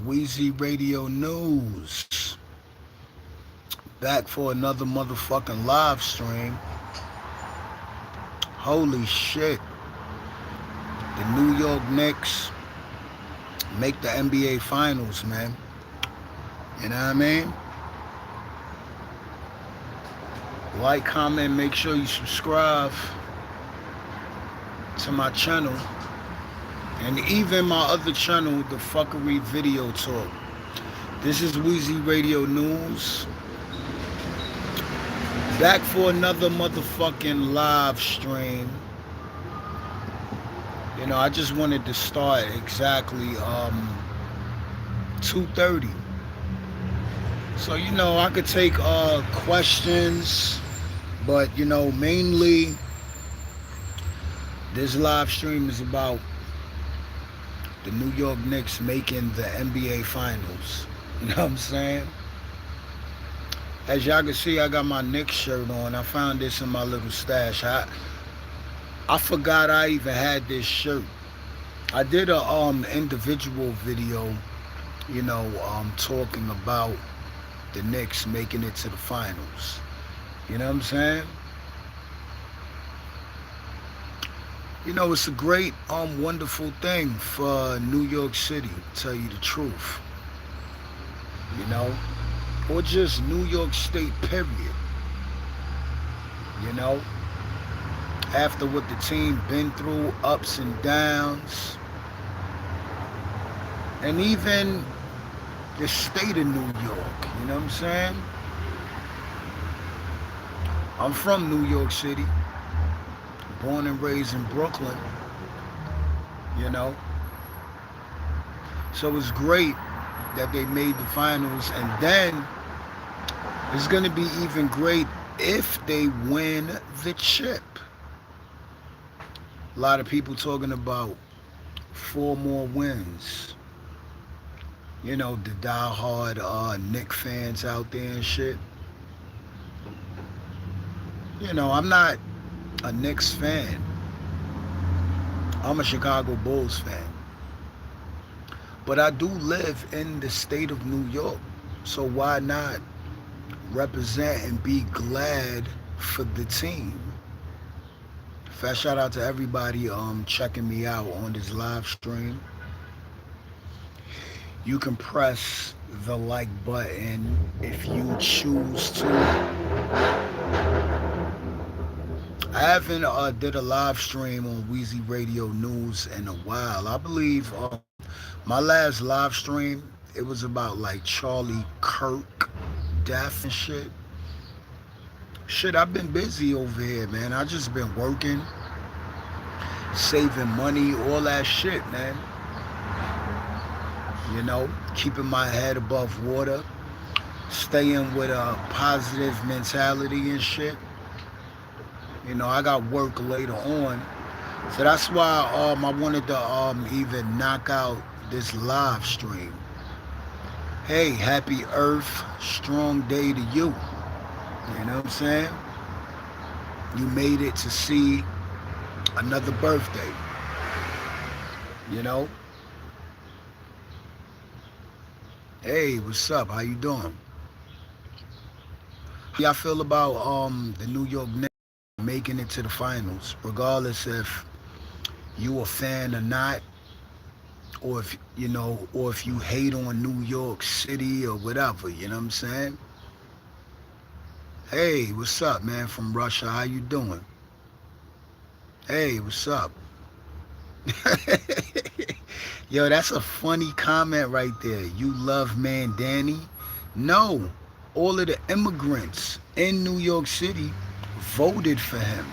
Wheezy Radio News. Back for another motherfucking live stream. Holy shit. The New York Knicks make the NBA Finals, man. You know what I mean? Like, comment, make sure you subscribe to my channel. And even my other channel, the Fuckery Video Talk. This is Wheezy Radio News. Back for another motherfucking live stream. You know, I just wanted to start exactly 2:30. So, you know, I could take questions, but, you know, mainly this live stream is about the New York Knicks making the NBA Finals. You know what I'm saying? As y'all can see, I got my Knicks shirt on. I found this in my little stash. I forgot I even had this shirt. I did a individual video, you know, talking about the Knicks making it to the finals. You know what I'm saying? You know, it's a great, wonderful thing for New York City, to tell you the truth. You know? Or just New York State, period. You know? After what the team been through, ups and downs. And even the state of New York, you know what I'm saying? I'm from New York City, born and raised in Brooklyn, you know? So it's great that they made the finals, and then it's going to be even great if they win the chip. A lot of people talking about 4 more wins. You know, the diehard Knicks fans out there and shit. You know, I'm not a Knicks fan. I'm a Chicago Bulls fan. But I do live in the state of New York. So why not represent and be glad for the team? Fast shout out to everybody checking me out on this live stream. You can press the like button if you choose to. I haven't did a live stream on Wheezy Radio News in a while. I believe my last live stream, it was about like Charlie Kirk death and shit. Shit, I've been busy over here, man. I just been working, saving money, all that shit, man. You know, keeping my head above water, staying with a positive mentality and shit. You know, I got work later on. So that's why I wanted to even knock out this live stream. Hey, happy Earth, strong day to you. You know what I'm saying? You made it to see another birthday. You know? Hey, what's up? How you doing? How y'all feel about the New York Knicks making it to the finals, regardless if you a fan or not, or if you know, or if you hate on New York City or whatever, you know what I'm saying? Hey, what's up, man, from Russia? How you doing? Hey, what's up? Yo, that's a funny comment right there. You love man Danny? No, all of the immigrants in New York City voted for him.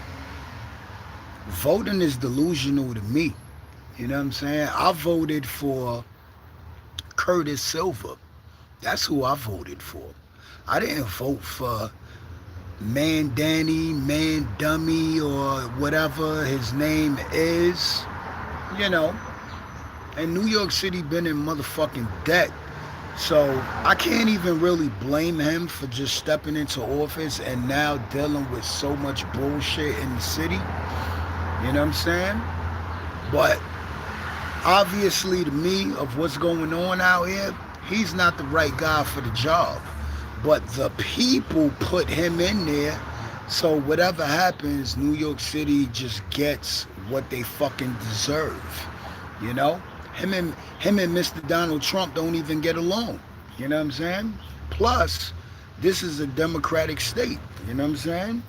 Voting is delusional to me. You know what I'm saying? I voted for Curtis Silver. That's who I voted for. I didn't vote for Man Danny, Man Dummy, or whatever his name is. You know. And New York City been in motherfucking debt. So I can't even really blame him for just stepping into office and now dealing with so much bullshit in the city. You know what I'm saying? But Obviously, to me, of what's going on out here, he's not the right guy for the job. But the people put him in there, so whatever happens, New York City just gets what they fucking deserve. You know, him and Mr. Donald Trump don't even get along. You know what I'm saying? Plus, this is a democratic state. You know what I'm saying?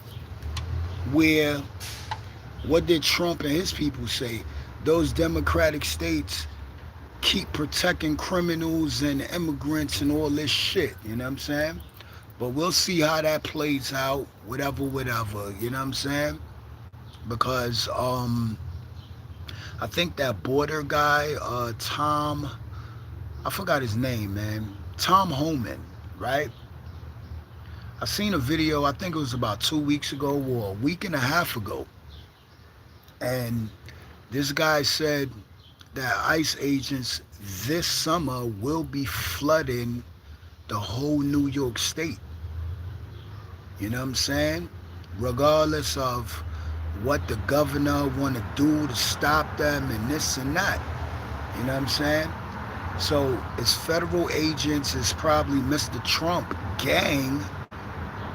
Where what did Trump and his people say? Those democratic states keep protecting criminals and immigrants and all this shit. You know what I'm saying? But we'll see how that plays out. Whatever, whatever. You know what I'm saying? Because I think that border guy, Tom, I forgot his name, man. Tom Homan, right? I seen a video, I think it was about 2 weeks ago or a week and a half ago. And this guy said that ICE agents this summer will be flooding the whole New York state. You know what I'm saying? Regardless of what the governor want to do to stop them and this and that. You know what I'm saying? So it's federal agents, it's probably Mr. Trump gang,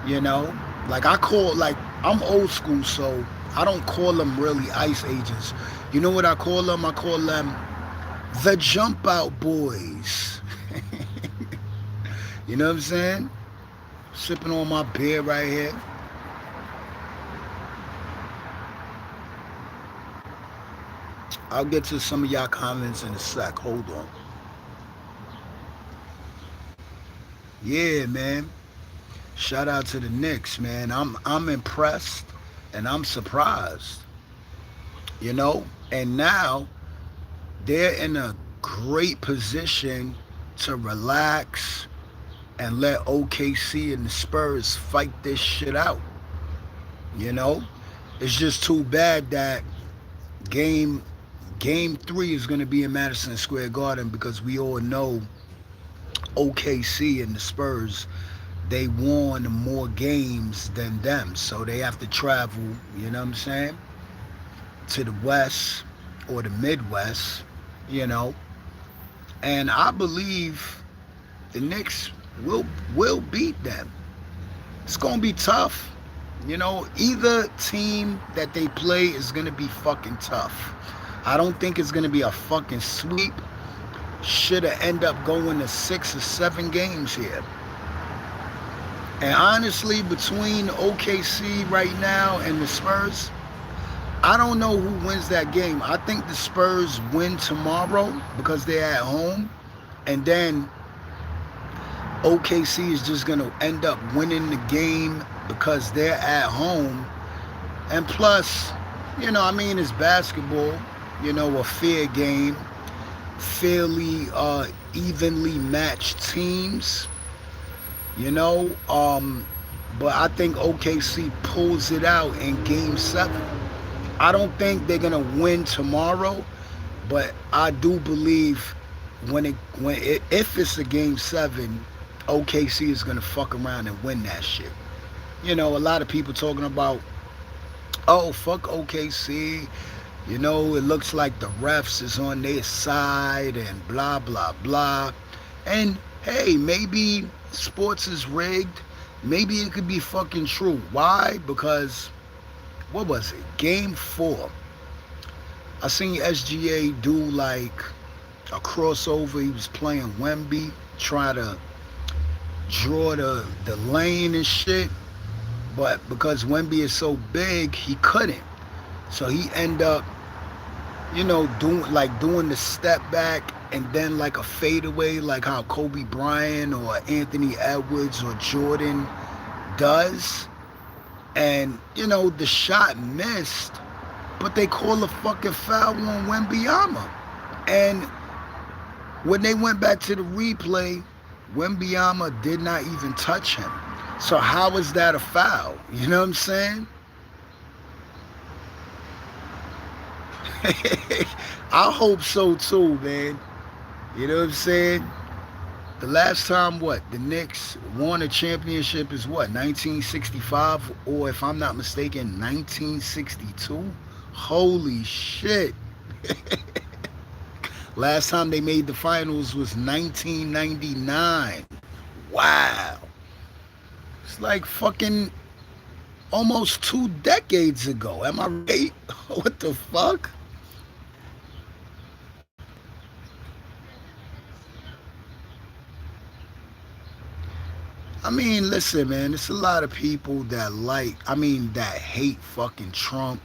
you know? Like I'm old school, so I don't call them really ICE agents. You know what I call them? I call them the jump out boys. You know what I'm saying? Sipping on my beer right here. I'll get to some of y'all comments in a sec. Hold on. Yeah, man. Shout out to the Knicks, man. I'm impressed and I'm surprised. You know? And now they're in a great position to relax and let OKC and the Spurs fight this shit out. You know? It's just too bad that game 3 is going to be in Madison Square Garden because we all know OKC and the Spurs, they won more games than them. So they have to travel, you know what I'm saying, to the West or the Midwest, you know. And I believe the Knicks will beat them. It's going to be tough. You know, either team that they play is going to be fucking tough. I don't think it's going to be a fucking sweep. Should have end up going to 6 or 7 games here. And honestly, between OKC right now and the Spurs, I don't know who wins that game. I think the Spurs win tomorrow because they're at home. And then OKC is just going to end up winning the game because they're at home. And plus, you know, I mean, it's basketball, you know, a fair game, fairly evenly matched teams, you know. But I think OKC pulls it out in game 7. I don't think they're going to win tomorrow, but I do believe if it's a game 7, OKC is going to fuck around and win that shit. You know, a lot of people talking about, oh, fuck OKC. You know, it looks like the refs is on their side and blah, blah, blah. And, hey, maybe sports is rigged. Maybe it could be fucking true. Why? Because, what was it? Game 4. I seen SGA do, like, a crossover. He was playing Wemby, try to draw the lane and shit. But because Wemby is so big, he couldn't. So he end up, you know, doing the step back and then like a fadeaway, like how Kobe Bryant or Anthony Edwards or Jordan does. And, you know, the shot missed, but they call a fucking foul on Wembanyama. And when they went back to the replay, Wembanyama did not even touch him. So how is that a foul? You know what I'm saying? I hope so too, man. You know what I'm saying? The last time the Knicks won a championship is 1965, or if I'm not mistaken, 1962? Holy shit. Last time they made the finals was 1999. Wow. It's like fucking almost 2 decades ago. Am I right? What the fuck? I mean, listen, man, it's a lot of people that that hate fucking Trump,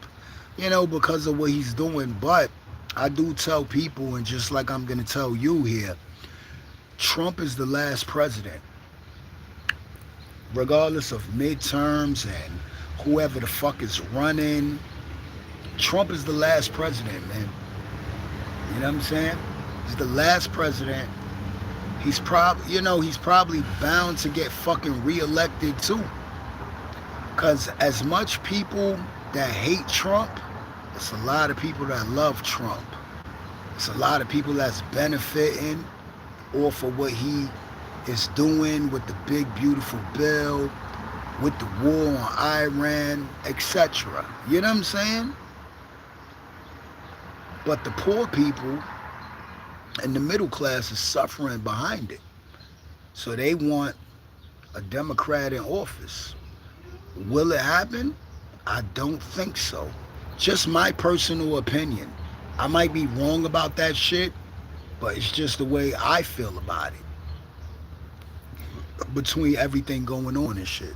because of what he's doing. But I do tell people, and just like I'm going to tell you here, Trump is the last president, regardless of midterms and whoever the fuck is running. Trump is the last president, man. You know what I'm saying? He's the last president. He's probably bound to get fucking reelected too. Cause as much people that hate Trump, it's a lot of people that love Trump. It's a lot of people that's benefiting off of what he is doing with the big beautiful bill, with the war on Iran, etc. You know what I'm saying? But the poor people and the middle class is suffering behind it. So they want a Democrat in office. Will it happen? I don't think so. Just my personal opinion. I might be wrong about that shit, but it's just the way I feel about it. Between everything going on and shit.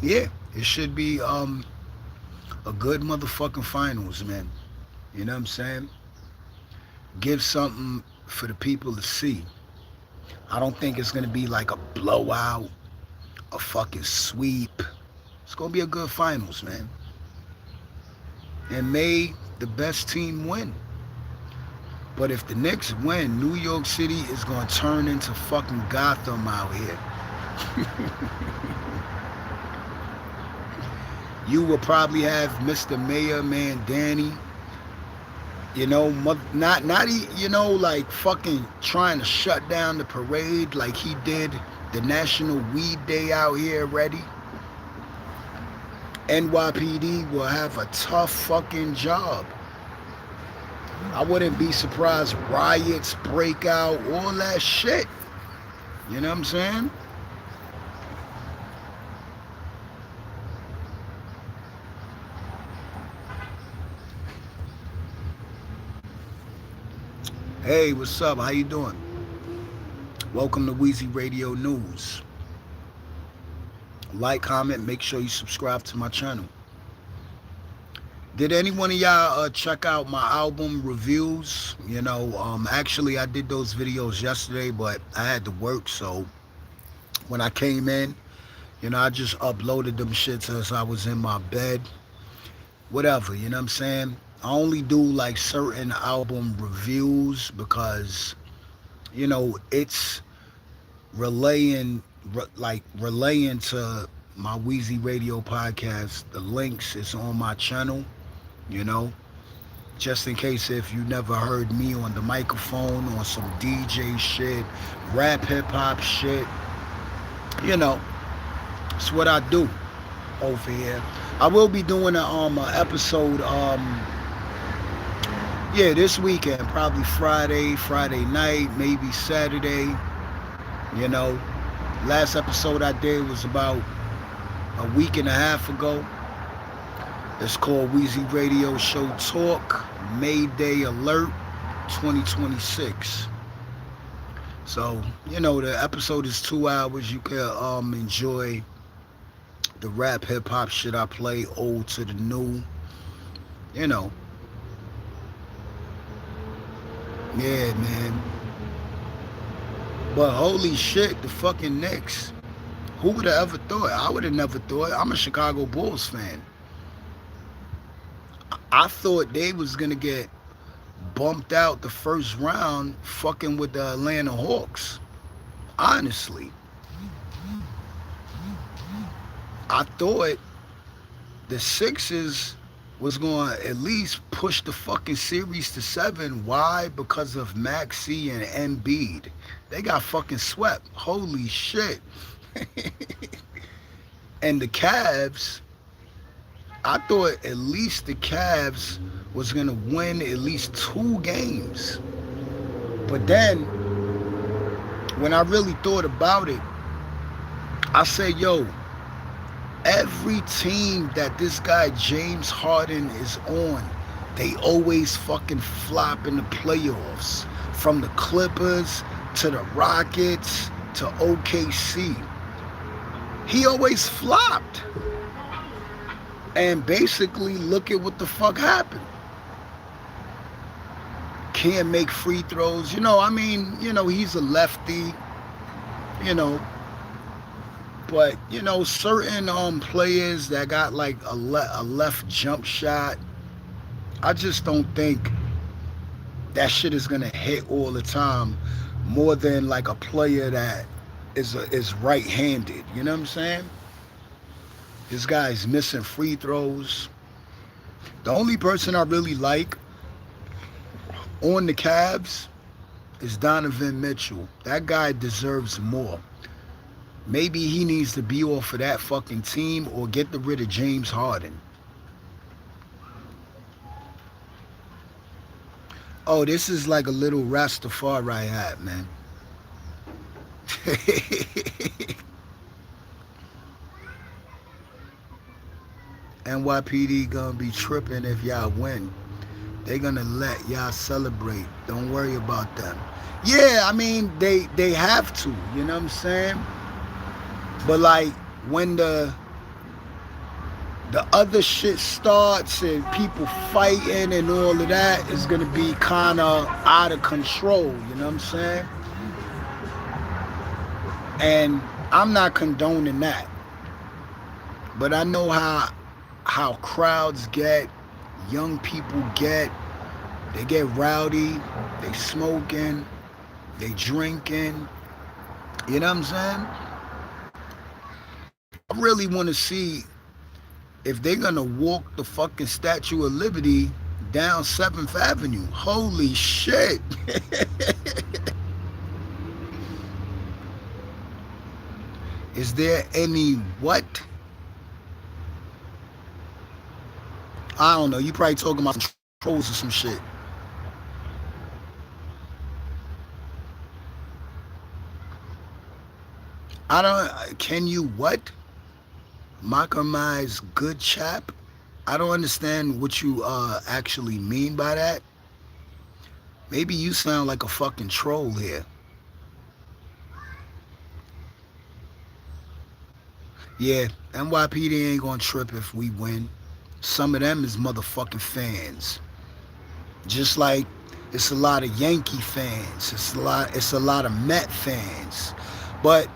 Yeah, it should be a good motherfucking finals, man. You know what I'm saying? Give something for the people to see. I don't think it's gonna be like a blowout, a fucking sweep. It's gonna be a good finals, man. And may the best team win. But if the Knicks win, New York City is gonna turn into fucking Gotham out here. You will probably have Mr. Mayor Man Danny, like fucking trying to shut down the parade like he did the National Weed Day out here already. NYPD will have a tough fucking job. I wouldn't be surprised riots break out, all that shit. You know what I'm saying? Hey, what's up? How you doing? Welcome to Wheezy Radio News. Like, comment, make sure you subscribe to my channel. Did any one of y'all check out my album reviews? Actually I did those videos yesterday, but I had to work, so when I came in, I just uploaded them shits as I was in my bed. Whatever, you know what I'm saying? I only do like certain album reviews because, it's relaying to my Wheezy Radio podcast. The links is on my channel, you know, just in case if you never heard me on the microphone on some DJ shit, rap hip hop shit, it's what I do over here. I will be doing an episode this weekend, probably Friday night, maybe Saturday. Last episode I did was about a week and a half ago. It's called Wheezy Radio Show Talk, Mayday Alert 2026. So, the episode is 2 hours. You can enjoy the rap hip hop shit I play, old to the new. Yeah, man. But holy shit, the fucking Knicks. Who would have ever thought? I would have never thought. I'm a Chicago Bulls fan. I thought they was gonna get bumped out the first round fucking with the Atlanta Hawks. Honestly. I thought the Sixers was going to at least push the fucking series to 7. Why? Because of Maxey and Embiid. They got fucking swept. Holy shit. And the Cavs, I thought at least the Cavs was going to win at least 2 games. But then, when I really thought about it, I said, yo, every team that this guy James Harden is on, they always fucking flop in the playoffs. From the Clippers to the Rockets to OKC. He always flopped. And basically, look at what the fuck happened. Can't make free throws. He's a lefty, you know. But, certain players that got like a left jump shot, I just don't think that shit is going to hit all the time more than like a player that is right-handed. You know what I'm saying? This guy's missing free throws. The only person I really like on the Cavs is Donovan Mitchell. That guy deserves more. Maybe he needs to be off of that fucking team or get rid of James Harden. Oh, this is like a little Rastafari hat, man. NYPD gonna be tripping if y'all win. They gonna let y'all celebrate. Don't worry about them. Yeah, I mean, they have to, you know what I'm saying? But like when the other shit starts and people fighting and all of that is gonna be kind of out of control, you know what I'm saying? And I'm not condoning that, but I know how crowds get, young people get. They get rowdy, they smoking, they drinking. You know what I'm saying? I really want to see if they're gonna walk the fucking Statue of Liberty down 7th Avenue. Holy shit. Is there any what? I don't know. You probably talking about some trolls or some shit. I don't. Can you what? Makamize good chap? I don't understand what you actually mean by that. Maybe you sound like a fucking troll here. Yeah, NYPD ain't gonna trip if we win. Some of them is motherfucking fans. Just like it's a lot of Yankee fans. It's a lot of Met fans. But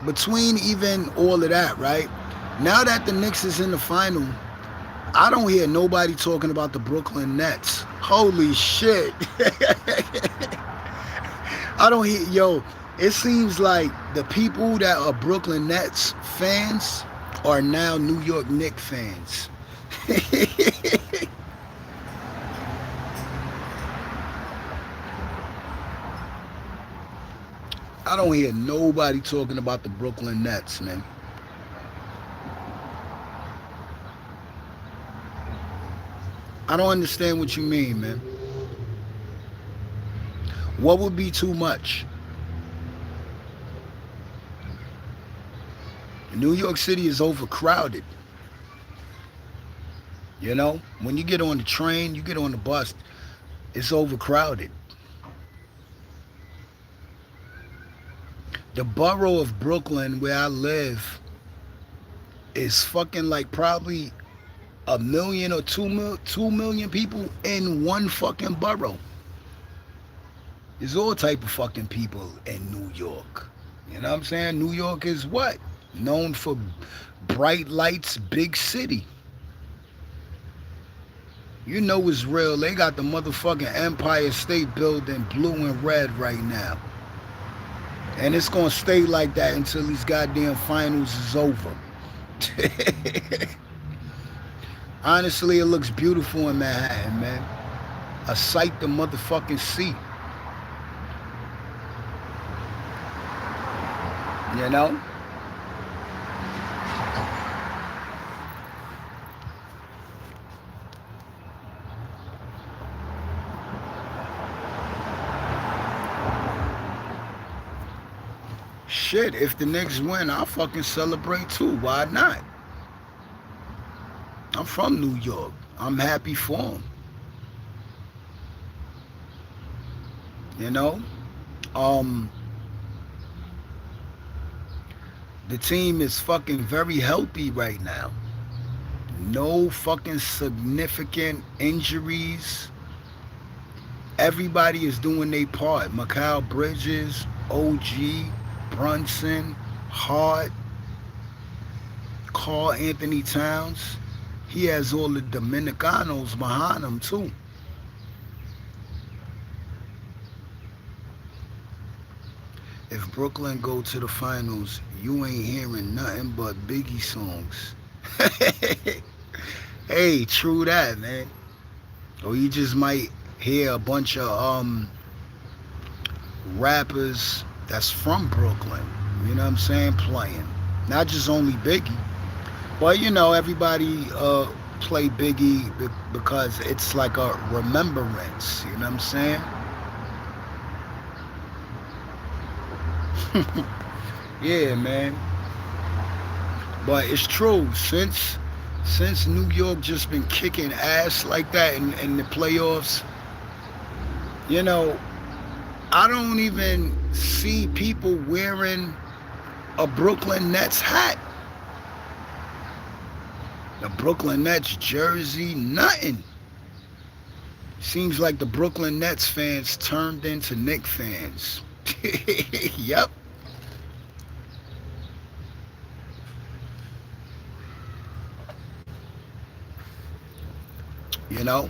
between even all of that, right? Now that the Knicks is in the final, I don't hear nobody talking about the Brooklyn Nets. Holy shit. I don't hear, yo, it seems like the people that are Brooklyn Nets fans are now New York Knicks fans. I don't hear nobody talking about the Brooklyn Nets, man. I don't understand what you mean, man. What would be too much? New York City is overcrowded. You know, when you get on the train, you get on the bus, it's overcrowded. The borough of Brooklyn, where I live, is fucking like probably a million or 2 million people in one fucking borough. There's all type of fucking people in New York. You know what I'm saying? New York is what? Known for bright lights, big city. You know it's real. They got the motherfucking Empire State Building blue and red right now. And it's going to stay like that until these goddamn finals is over. Honestly, it looks beautiful in Manhattan, man. A sight to motherfucking see. You know? Shit, if the Knicks win, I'll fucking celebrate too. Why not? I'm from New York. I'm happy for them. You know? Um, the team is fucking very healthy right now. No fucking significant injuries. Everybody is doing their part. Mikal Bridges, OG, Brunson, Hart, Carl Anthony Towns. He has all the Dominicanos behind him too. If Brooklyn go to the finals, you ain't hearing nothing but Biggie songs. Hey, true that, man. Or you just might hear a bunch of rappers that's from Brooklyn. You know what I'm saying? Playing. Not just only Biggie. But you know, everybody play Biggie because it's like a remembrance. You know what I'm saying? Yeah, man. But it's true. Since New York just been kicking ass like that in the playoffs, you know, I don't even see people wearing a Brooklyn Nets hat, a Brooklyn Nets jersey, nothing. Seems like the Brooklyn Nets fans turned into Knicks fans. Yep. You know.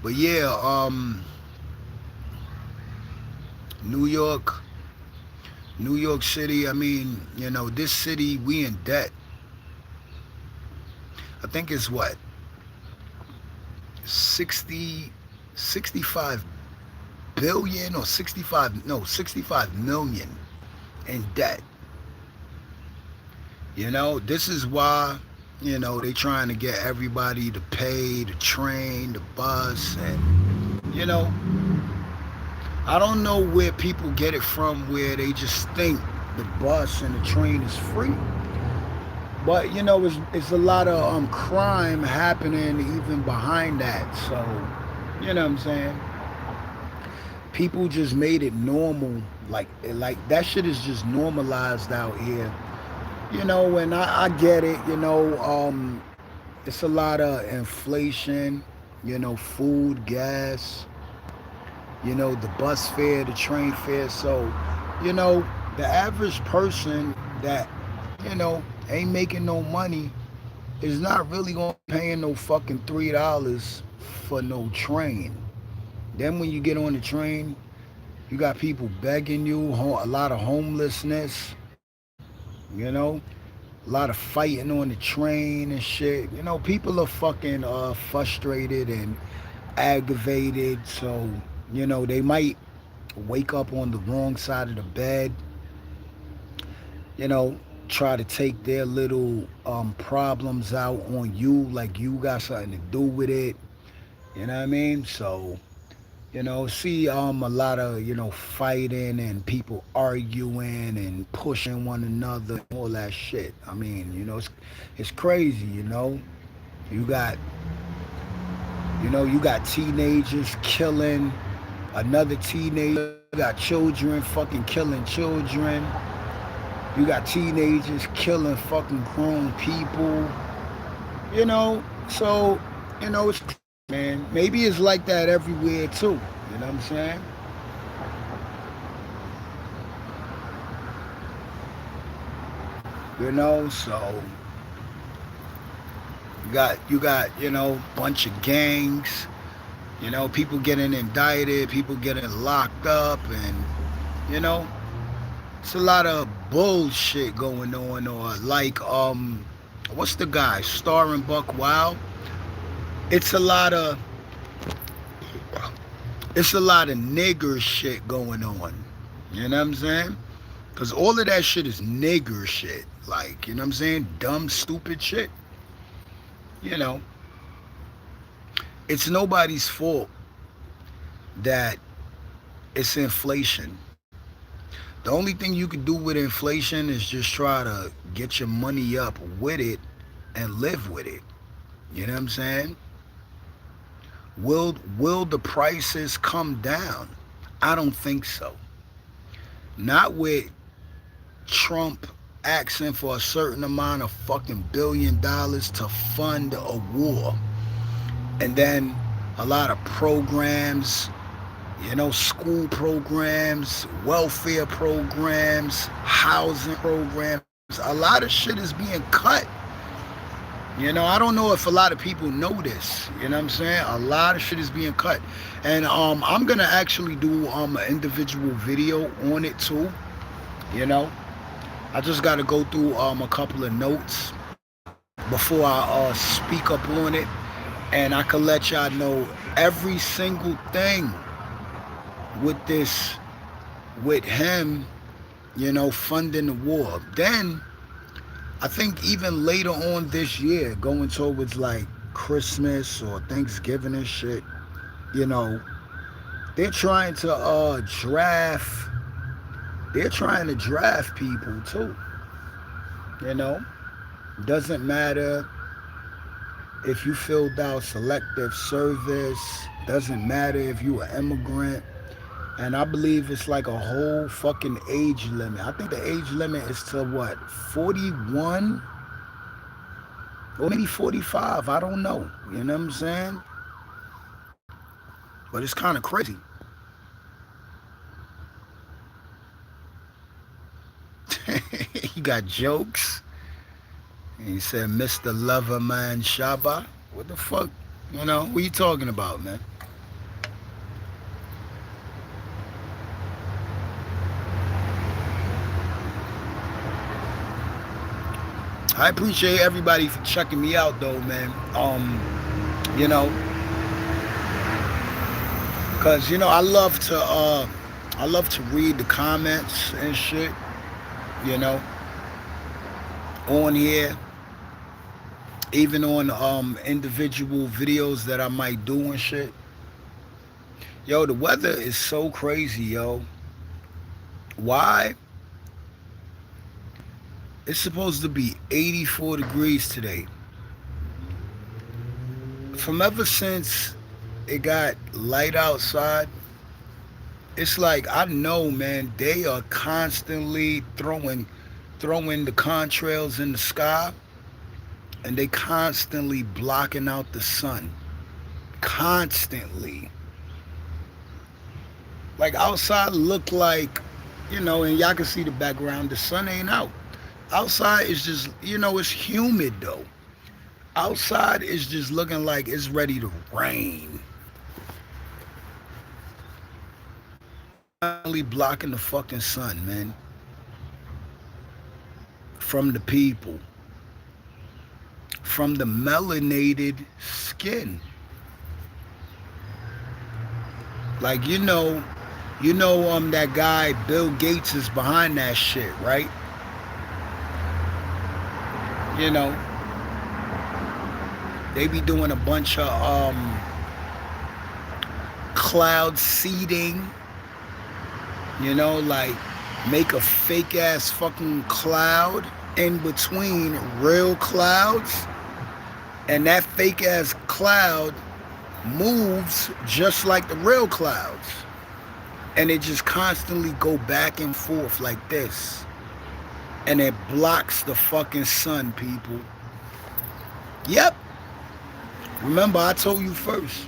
But yeah, New York, New York City. I mean, you know, this city we in debt. I think it's what 60, 65 billion or 65 no 65 million in debt. You know, this is why, you know, they trying to get everybody to pay the train, the bus, and you know, I don't know where people get it from where they just think the bus and the train is free. But you know, it's a lot of crime happening even behind that. So, you know what I'm saying? People just made it normal. Like that shit is just normalized out here. You know, and I get it. You know, it's a lot of inflation. You know, food, gas. You know, the bus fare, the train fare. So, you know, the average person that, you know, ain't making no money is not really gonna be paying no fucking $3 for no train. Then when you get on the train, you got people begging you, a lot of homelessness, you know, a lot of fighting on the train and shit. You know, people are fucking frustrated and aggravated. So, you know, they might wake up on the wrong side of the bed, you know, try to take their little problems out on you like you got something to do with it. You know what I mean? So, you know, see a lot of, you know, fighting and people arguing and pushing one another and all that shit. I mean, you know, it's crazy, you know. You got you got teenagers killing another teenager, you got children fucking killing children. You got teenagers killing fucking grown people. You know, so, you know, it's man. Maybe it's like that everywhere too. You know what I'm saying? You know, so you got, you know, bunch of gangs, you know, people getting indicted, people getting locked up, and you know, it's a lot of bullshit going on. Or like what's the guy starring Buck Wild? It's a lot of it's a lot of nigger shit going on. You know what I'm saying? Cause all of that shit is nigger shit. Like, you know what I'm saying? Dumb, stupid shit. You know, it's nobody's fault that it's inflation. The only thing you can do with inflation is just try to get your money up with it and live with it. You know what I'm saying? Will the prices come down? I don't think so. Not with Trump asking for a certain amount of fucking $1 billion to fund a war. And then a lot of programs, you know, school programs, welfare programs, housing programs. A lot of shit is being cut. You know, I don't know if a lot of people know this. You know what I'm saying? A lot of shit is being cut. And I'm gonna actually do an individual video on it too. You know, I just gotta go through a couple of notes before I speak up on it, and I can let y'all know every single thing with this, with him, you know, funding the war. Then I think even later on this year, going towards like Christmas or Thanksgiving and shit, you know, they're trying to draft. They're trying to draft people too. You know, doesn't matter if you filled out selective service. Doesn't matter if you an immigrant. And I believe it's like a whole fucking age limit. I think the age limit is to what, 41 or maybe 45. I don't know. You know what I'm saying? But it's kind of crazy. He got jokes. He said, Mr. Loverman Shaba. What the fuck? You know, what you talking about, man? I appreciate everybody for checking me out, though, man. You know, cause you know I love to read the comments and shit. You know, on here, even on individual videos that I might do and shit. Yo, the weather is so crazy, yo. Why? It's supposed to be 84 degrees today. From ever since it got light outside, it's like I know, man, they are constantly throwing the contrails in the sky, and they constantly blocking out the sun. Constantly. Like outside look like, you know, and y'all can see the background, the sun ain't out. Outside is just, you know, it's humid though. Outside is just looking like it's ready to rain. Constantly blocking the fucking sun, man. From the people. From the melanated skin. Like that guy Bill Gates is behind that shit, right? You know, they be doing a bunch of cloud seeding, you know, like make a fake ass fucking cloud in between real clouds, and that fake ass cloud moves just like the real clouds, and it just constantly go back and forth like this, and it blocks the fucking sun, people. Yep. Remember, I told you first.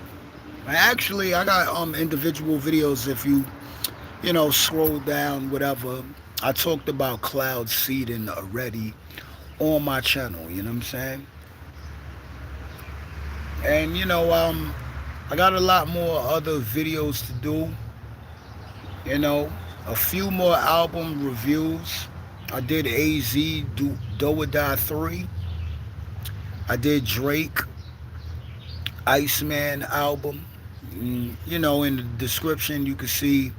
I got individual videos. If you know, scroll down, whatever. I talked about cloud seeding already on my channel. You know what I'm saying? And you know, I got a lot more other videos to do. You know, a few more album reviews. I did AZ Do or Die 3. I did Drake Iceman album. You know, in the description you can see,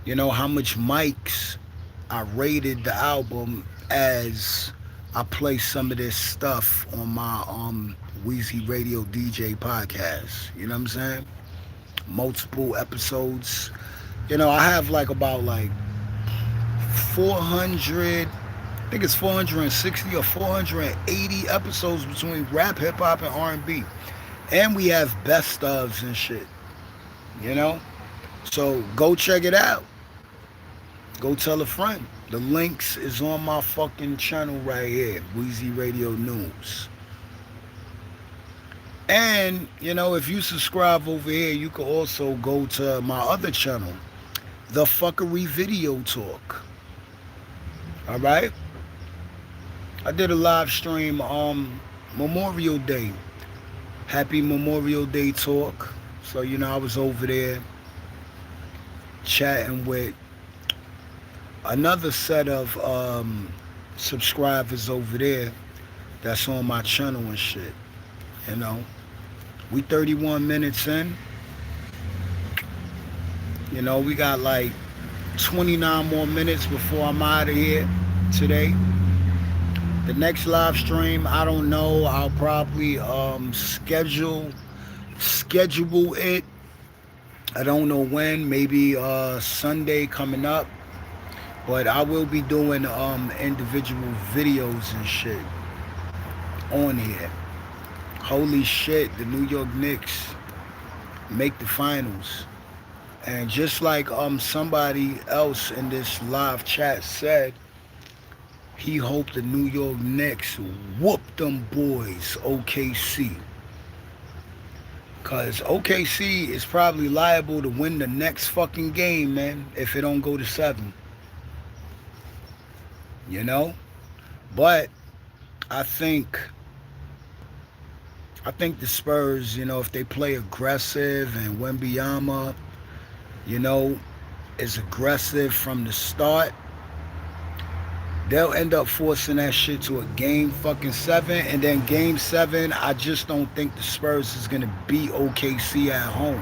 you know, how much mics I rated the album as I play some of this stuff on my Wheezy Radio DJ podcast. You know what I'm saying? Multiple episodes. You know, I have like about like 400, I think it's 460 or 480 episodes between rap, hip hop, and R&B. And we have best ofs and shit. You know? So go check it out. Go tell a friend. The links is on my fucking channel right here, Wheezy Radio News. And, you know, if you subscribe over here, you can also go to my other channel, The Fuckery Video Talk. Alright? I did a live stream Memorial Day. Happy Memorial Day talk. So, you know, I was over there chatting with another set of subscribers over there that's on my channel and shit. You know, we 31 minutes in. You know, we got like 29 more minutes before I'm out of here today. The next live stream, I don't know. I'll probably schedule it. I don't know when. Maybe Sunday coming up. But I will be doing individual videos and shit on here. Holy shit, the New York Knicks make the finals. And just like somebody else in this live chat said, he hoped the New York Knicks whooped them boys, OKC. Because OKC is probably liable to win the next fucking game, man, if it don't go to 7. You know? But I think the Spurs, you know, if they play aggressive and Wembanyama, you know, is aggressive from the start, they'll end up forcing that shit to a game fucking 7. And then game 7, I just don't think the Spurs is going to beat OKC at home.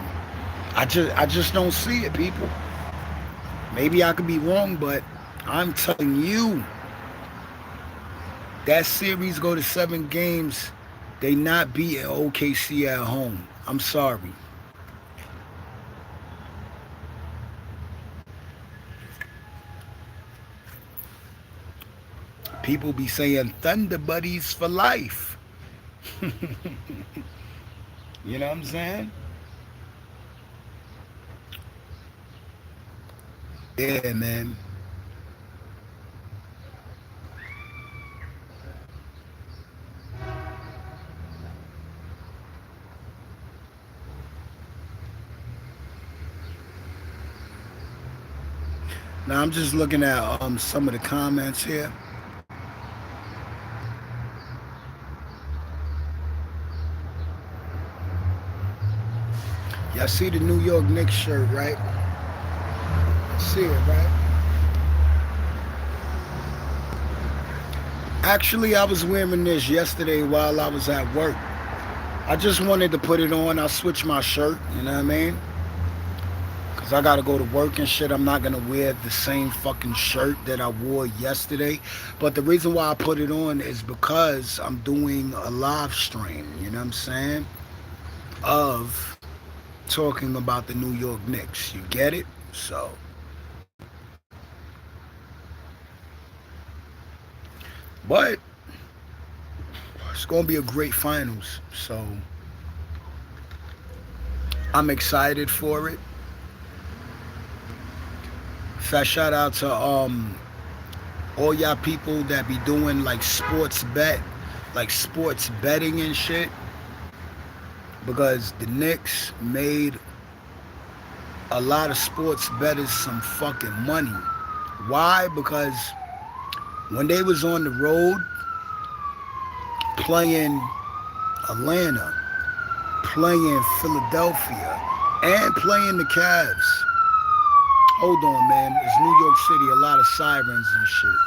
I just don't see it, people. Maybe I could be wrong, but I'm telling you, that series go to 7 games, they not beating OKC at home. I'm sorry. People be saying Thunder Buddies for life. You know what I'm saying? Yeah, man. Now I'm just looking at some of the comments here. Y'all see the New York Knicks shirt, right? See it, right? Actually, I was wearing this yesterday while I was at work. I just wanted to put it on. I switched my shirt, you know what I mean? Because I got to go to work and shit. I'm not going to wear the same fucking shirt that I wore yesterday. But the reason why I put it on is because I'm doing a live stream, you know what I'm saying? Of talking about the New York Knicks. You get it? So but it's gonna be a great finals. So I'm excited for it. Fat shout out to all y'all people that be doing like sports betting and shit. Because the Knicks made a lot of sports bettors some fucking money. Why? Because when they was on the road playing Atlanta, playing Philadelphia, and playing the Cavs. Hold on, man. It's New York City, a lot of sirens and shit.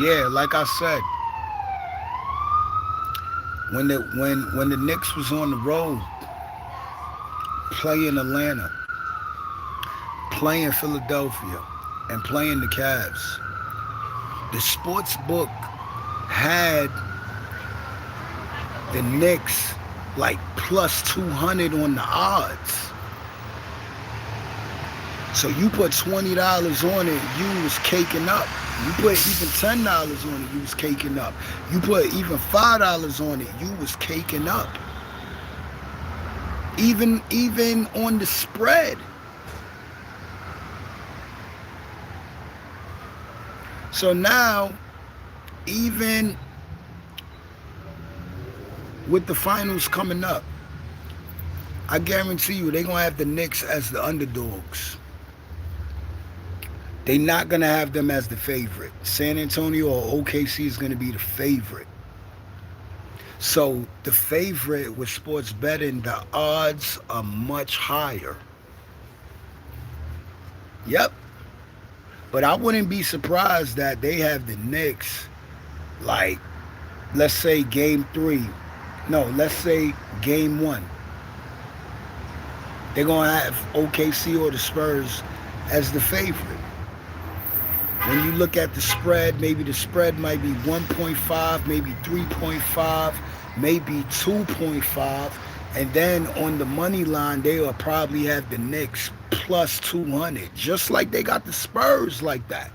Yeah, like I said, when the Knicks was on the road, playing Atlanta, playing Philadelphia, and playing the Cavs, the sports book had the Knicks like plus 200 on the odds. So you put $20 on it, you was caking up. You put even $10 on it, you was caking up. You put even $5 on it, you was caking up. Even on the spread. So now, even with the finals coming up, I guarantee you they're gonna have the Knicks as the underdogs. They're not gonna have them as the favorite. San Antonio or OKC is gonna be the favorite. So the favorite with sports betting, the odds are much higher. Yep. But I wouldn't be surprised that they have the Knicks, like, let's say game three. No, let's say game one. They're going to have OKC or the Spurs as the favorite. When you look at the spread, maybe the spread might be 1.5, maybe 3.5, maybe 2.5. And then on the money line, they will probably have the Knicks plus 200, just like they got the Spurs like that.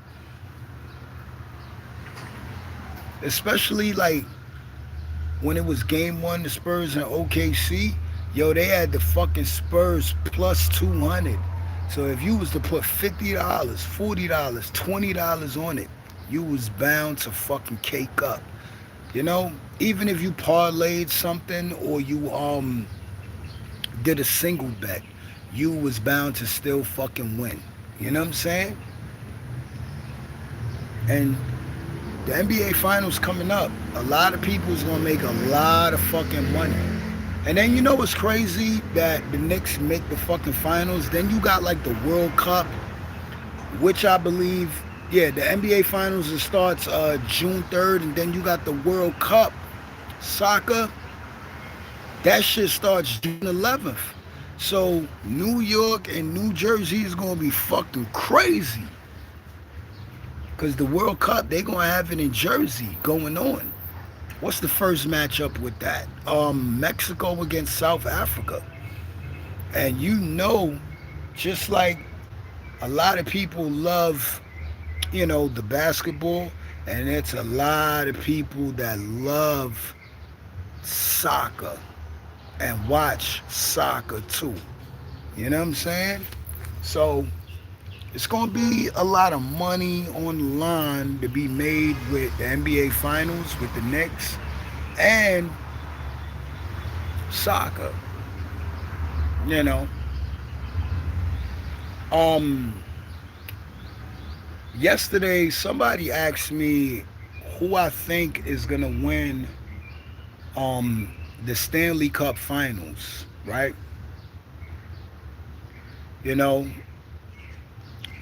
Especially like when it was game one, the Spurs and OKC, yo, they had the fucking Spurs plus 200. So if you was to put $50, $40, $20 on it, you was bound to fucking cake up. You know, even if you parlayed something or you did a single bet, you was bound to still fucking win. You know what I'm saying? And the NBA Finals coming up, a lot of people is gonna make a lot of fucking money. And then you know what's crazy? That the Knicks make the fucking finals. Then you got like the World Cup, which I believe, yeah, the NBA Finals it starts June 3rd, and then you got the World Cup soccer. That shit starts June 11th. So New York and New Jersey is gonna be fucking crazy. Cause the World Cup, they gonna have it in Jersey going on. What's the first matchup with that? Mexico against South Africa. And you know, just like a lot of people love, you know, the basketball, and it's a lot of people that love soccer and watch soccer too. You know what I'm saying? So it's going to be a lot of money on the line to be made with the NBA Finals, with the Knicks, and soccer. You know. Yesterday, somebody asked me who I think is going to win the Stanley Cup Finals, right? You know,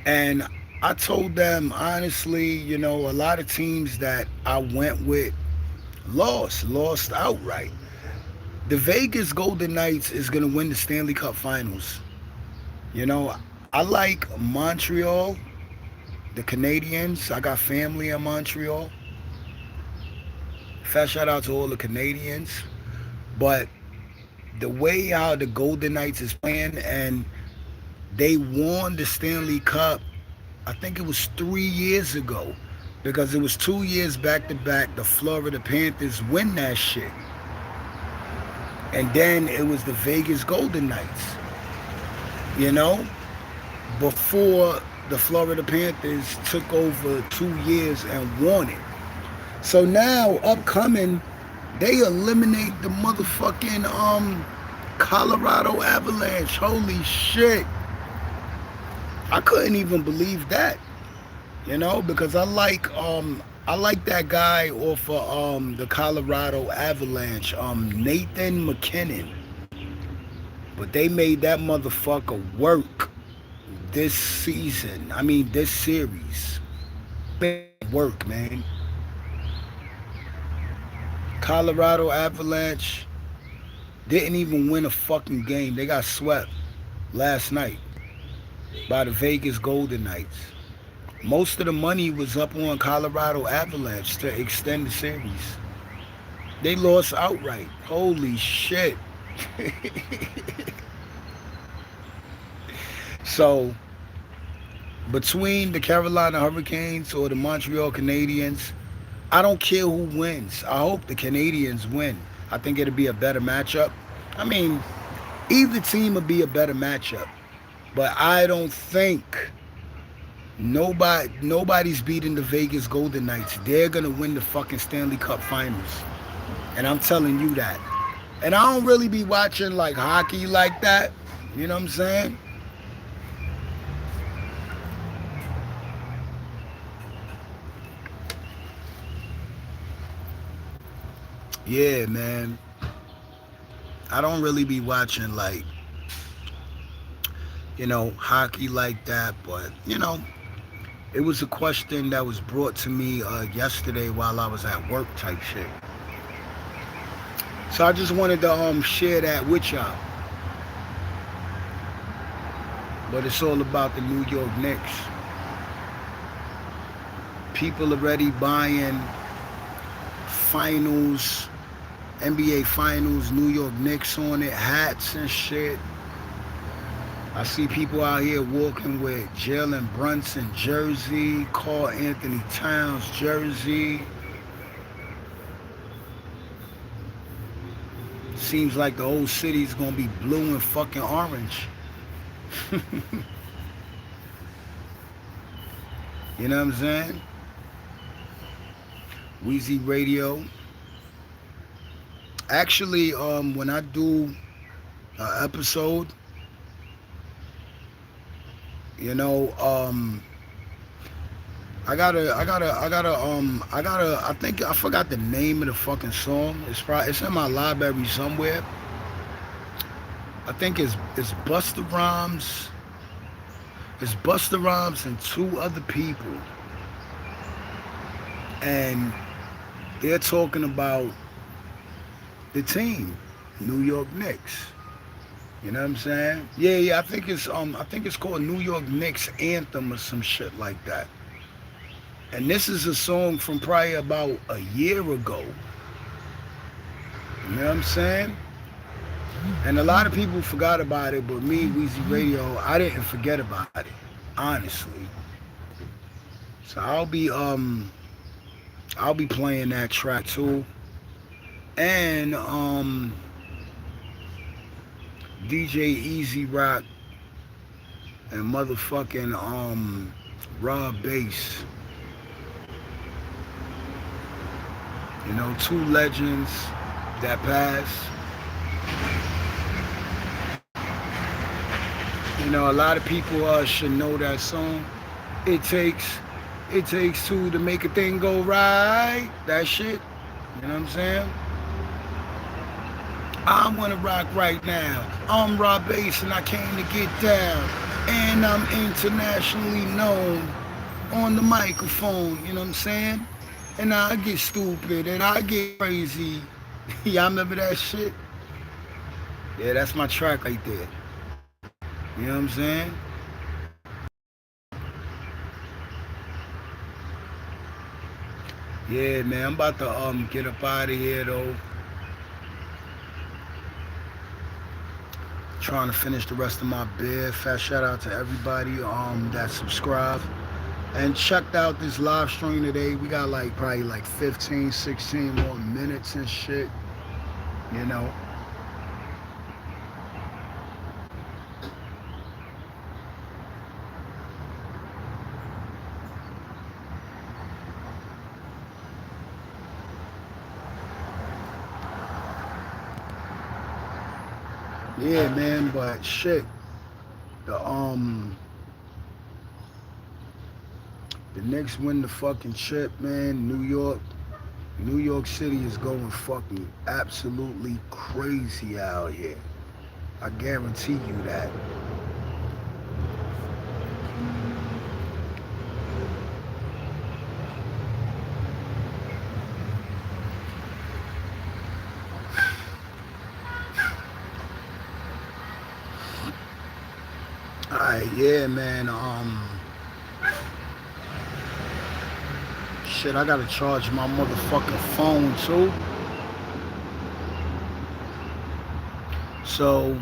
and I told them honestly, you know, a lot of teams that I went with lost outright. The Vegas Golden Knights is going to win the Stanley Cup Finals. You know, I like Montreal, the Canadiens. I got family in Montreal. Fast shout out to all the Canadians. But the way how the Golden Knights is playing, and they won the Stanley Cup, I think it was 3 years ago, because it was 2 years back to back. The Florida Panthers win that shit, and then it was the Vegas Golden Knights. You know, before the Florida Panthers took over 2 years and won it. So now, upcoming, they eliminate the motherfucking Colorado Avalanche. Holy shit. I couldn't even believe that. You know, because I like that guy off of the Colorado Avalanche, Nathan McKinnon. But they made that motherfucker work this season. I mean, this series. Work, man. Colorado Avalanche didn't even win a fucking game. They got swept last night by the Vegas Golden Knights. Most of the money was up on Colorado Avalanche to extend the series. They lost outright. Holy shit. So, between the Carolina Hurricanes or the Montreal Canadiens, I don't care who wins. I hope the Canadians win. I think it'll be a better matchup. I mean, either team would be a better matchup. But I don't think nobody's beating the Vegas Golden Knights. They're gonna win the fucking Stanley Cup Finals. And I'm telling you that. And I don't really be watching like hockey like that. You know what I'm saying? Yeah, man. I don't really be watching like, hockey like that, but it was a question that was brought to me yesterday while I was at work type shit. So I just wanted to share that with y'all. But it's all about the New York Knicks. People already buying finals, NBA Finals, New York Knicks on it, hats and shit. I see people out here walking with Jalen Brunson jersey, Karl Anthony Towns jersey. Seems like the whole city's gonna be blue and fucking orange. You know what I'm saying? Wheezy Radio. Actually, when I do an episode, I think I forgot the name of the fucking song. It's in my library somewhere. I think it's Busta Rhymes. It's Busta Rhymes and two other people, and they're talking about the team, New York Knicks. You know what I'm saying? Yeah. I think it's called New York Knicks Anthem or some shit like that. And this is a song from probably about a year ago. You know what I'm saying? And a lot of people forgot about it, but me, Weezy Radio, I didn't forget about it, honestly. So I'll be playing that track too. And DJ Easy Rock and motherfucking Raw Bass. Two legends that passed. A lot of people should know that song. It takes two to make a thing go right. That shit. You know what I'm saying? I wanna rock right now. I'm Rob Bass and I came to get down. And I'm internationally known on the microphone, you know what I'm saying? And I get stupid and I get crazy. Y'all remember that shit? Yeah, that's my track right there. You know what I'm saying? Yeah, man, I'm about to get up out of here though. Trying to finish the rest of my beer. Fat shout out to everybody that subscribed and checked out this live stream today. We got probably 15, 16 more minutes and shit. You know. Yeah, man, but shit. The the Knicks win the fucking chip, man. New York City is going fucking absolutely crazy out here. I guarantee you that. Alright, yeah, man. Shit, I gotta charge my motherfucking phone too. So,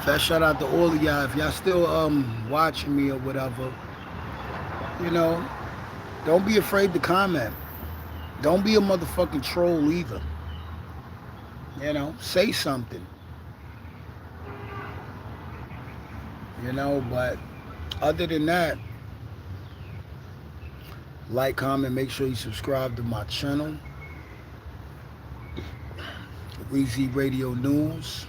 fat shout out to all of y'all. If y'all still watching me or whatever, you know, don't be afraid to comment. Don't be a motherfucking troll either. You know, say something. You know, but other than that, like, comment, make sure you subscribe to my channel, Weezy Radio News.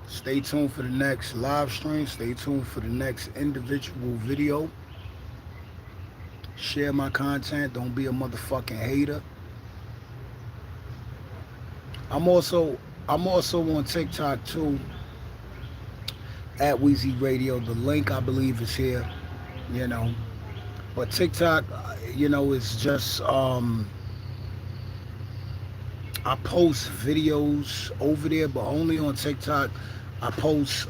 Stay tuned for the next live stream. Stay tuned for the next individual video. Share my content. Don't be a motherfucking hater. I'm also on TikTok too, at Weezy Radio. The link I believe is here. You know, but TikTok, you know, is just I post videos over there, but only on TikTok. I post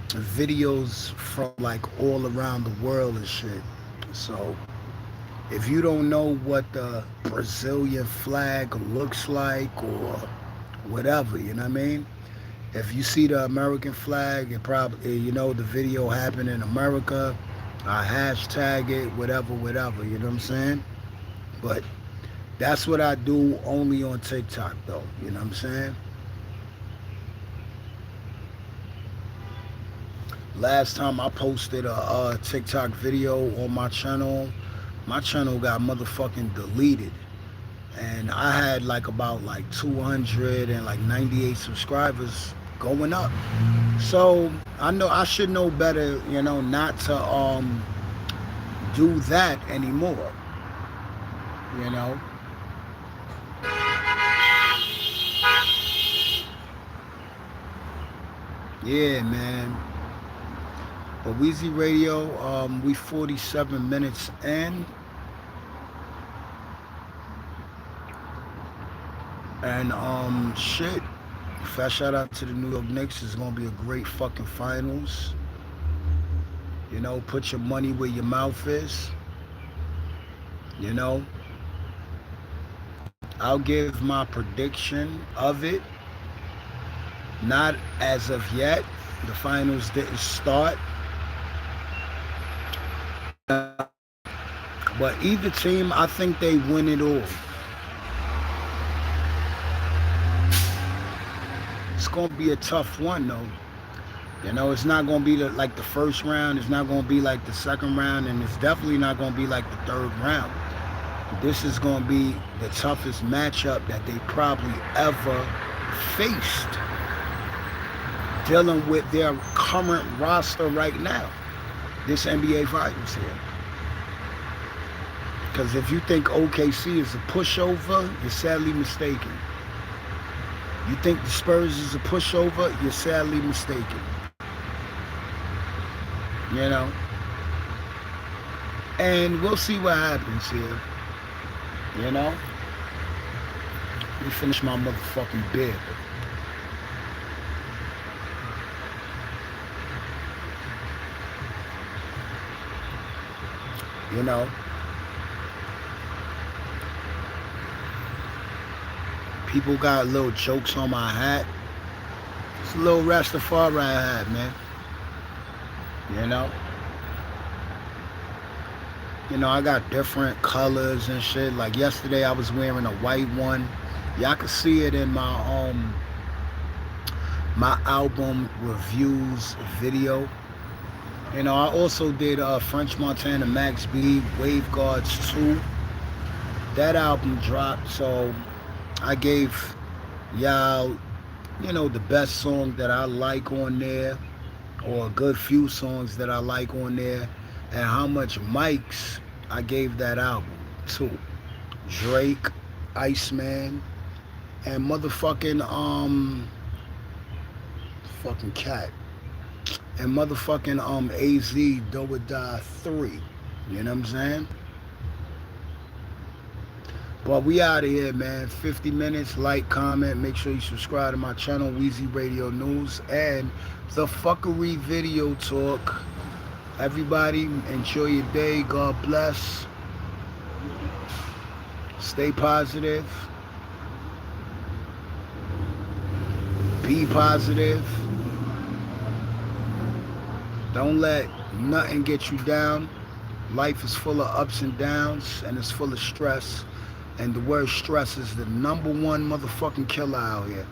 videos from like all around the world and shit. So if you don't know what the Brazilian flag looks like or whatever, you know what I mean? If you see the American flag, it probably, you know, the video happened in America. I hashtag it, whatever, whatever, you know what I'm saying? But that's what I do only on TikTok though, you know what I'm saying? Last time I posted a TikTok video on my channel got motherfucking deleted. And I had like about like 298 subscribers going up. So I know I should know better, you know, not to do that anymore. You know. Yeah, man. But Weezy Radio, we 47 minutes in. And shit. Fat shout out to the New York Knicks. It's gonna be a great fucking finals. You know, put your money where your mouth is. You know. I'll give my prediction of it. Not as of yet. The finals didn't start. But either team, I think they win it all. It's going to be a tough one, though. You know, it's not going to be like the first round. It's not going to be like the second round. And it's definitely not going to be like the third round. This is going to be the toughest matchup that they probably ever faced, dealing with their current roster right now. This NBA Finals here. Because if you think OKC is a pushover, you're sadly mistaken. You think the Spurs is a pushover, you're sadly mistaken. You know? And we'll see what happens here. You know? Let me finish my motherfucking beer. You know? People got little jokes on my hat. It's a little Rastafari hat, man. You know? You know, I got different colors and shit. Like yesterday I was wearing a white one. Y'all can see it in my album reviews video. You know, I also did French Montana Max B Wave Guards 2. That album dropped, so I gave y'all, you know, the best song that I like on there, or a good few songs that I like on there, and how much mics I gave that album to. Drake, Iceman, and motherfucking fucking Cat, and motherfucking AZ Do or Die 3. You know what I'm saying? But we out of here, man. 50 minutes. Like, comment. Make sure you subscribe to my channel, Wheezy Radio News, and the Fuckery Video Talk. Everybody, enjoy your day. God bless. Stay positive. Be positive. Don't let nothing get you down. Life is full of ups and downs, and it's full of stress. And the word stress is the number one motherfucking killer out here.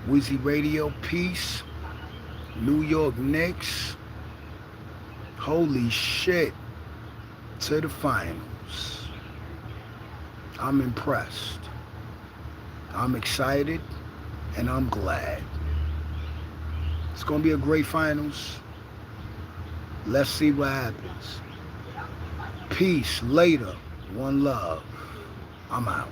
Wheezy Radio, peace. New York Knicks. Holy shit. To the finals. I'm impressed. I'm excited. And I'm glad. It's going to be a great finals. Let's see what happens. Peace. Later. One love. I'm out.